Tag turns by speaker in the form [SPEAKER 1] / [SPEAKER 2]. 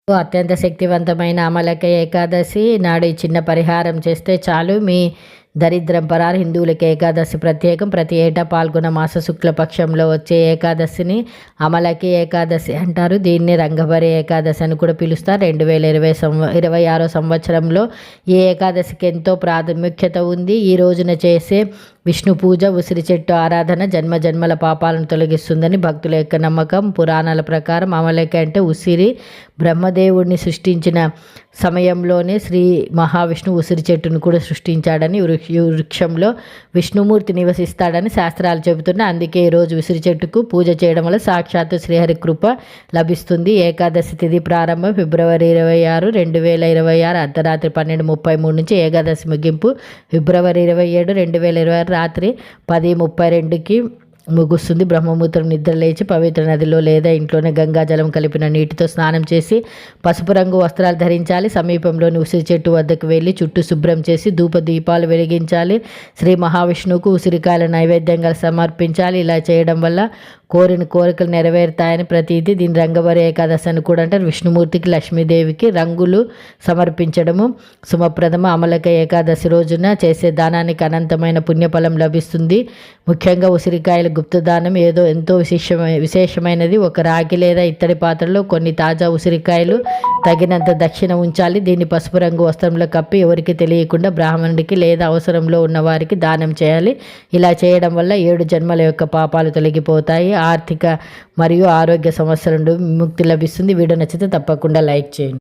[SPEAKER 1] అత్యంత శక్తివంతమైన అమలక ఏకాదశి నాడు ఈ చిన్న పరిహారం చేస్తే చాలు మీ దరిద్రం పరారు. హిందువులకి ఏకాదశి ప్రత్యేకం. ప్రతి ఏటా పాల్గొన మాస శుక్లపక్షంలో వచ్చే ఏకాదశిని అమలకి ఏకాదశి అంటారు. దీన్ని రంగభరి ఏకాదశి అని కూడా పిలుస్తారు. 2026 సంవత్సరంలో ఈ ఏకాదశికి ఎంతో ప్రాముఖ్యత ఉంది. ఈ రోజున చేసే విష్ణు పూజ, ఉసిరి చెట్టు ఆరాధన జన్మజన్మల పాపాలను తొలగిస్తుందని భక్తుల యొక్క నమ్మకం. పురాణాల ప్రకారం అమలకి అంటే ఉసిరి. బ్రహ్మదేవుడిని సృష్టించిన సమయంలోనే శ్రీ మహావిష్ణువు ఉసిరి చెట్టును కూడా సృష్టించాడని, వృక్షంలో విష్ణుమూర్తి నివసిస్తాడని శాస్త్రాలు చెబుతున్నాయి. అందుకే ఈరోజు ఉసిరి చెట్టుకు పూజ చేయడం వల్ల సాక్షాత్తు శ్రీహరి కృప లభిస్తుంది. ఏకాదశి తిథి ప్రారంభం ఫిబ్రవరి 26, 2026 అర్ధరాత్రి 12:33 నుంచి. ఏకాదశి ముగింపు ఫిబ్రవరి 27, 2026 రాత్రి 10:32కి ముగుస్తుంది. బ్రహ్మముహూర్తం నిద్ర లేచి పవిత్ర నదిలో లేదా ఇంట్లోనే గంగాజలం కలిపిన నీటితో స్నానం చేసి పసుపు రంగు వస్త్రాలు ధరించాలి. సమీపంలోని ఉసిరి చెట్టు వద్దకు వెళ్ళి చుట్టూ శుభ్రం చేసి ధూప దీపాలు వెలిగించాలి. శ్రీ మహావిష్ణువుకు ఉసిరికాయల నైవేద్యంగా సమర్పించాలి. ఇలా చేయడం వల్ల కోరిన కోరికలు నెరవేరుతాయని ప్రతీది. దీని రంగభరి ఏకాదశి అని కూడా అంటారు. విష్ణుమూర్తికి, లక్ష్మీదేవికి రంగులు సమర్పించడము శుభప్రదము. అమలక ఏకాదశి రోజున చేసే దానానికి అనంతమైన పుణ్యఫలం లభిస్తుంది. ముఖ్యంగా ఉసిరికాయల గుప్తదానం ఎంతో విశేషమైనది. ఒక రాగి లేదా ఇత్తడి పాత్రలో కొన్ని తాజా ఉసిరికాయలు తగినంత దక్షిణ ఉంచాలి. దీన్ని పసుపు రంగు వస్త్రంలో కప్పి ఎవరికి తెలియకుండా బ్రాహ్మణుడికి లేదా అవసరంలో ఉన్న వారికి దానం చేయాలి. ఇలా చేయడం వల్ల 7 జన్మల యొక్క పాపాలు తొలగిపోతాయి. ఆర్థిక మరియు ఆరోగ్య సమస్యల నుండి విముక్తి లభిస్తుంది. వీడియో నచ్చితే తప్పకుండా లైక్ చేయండి.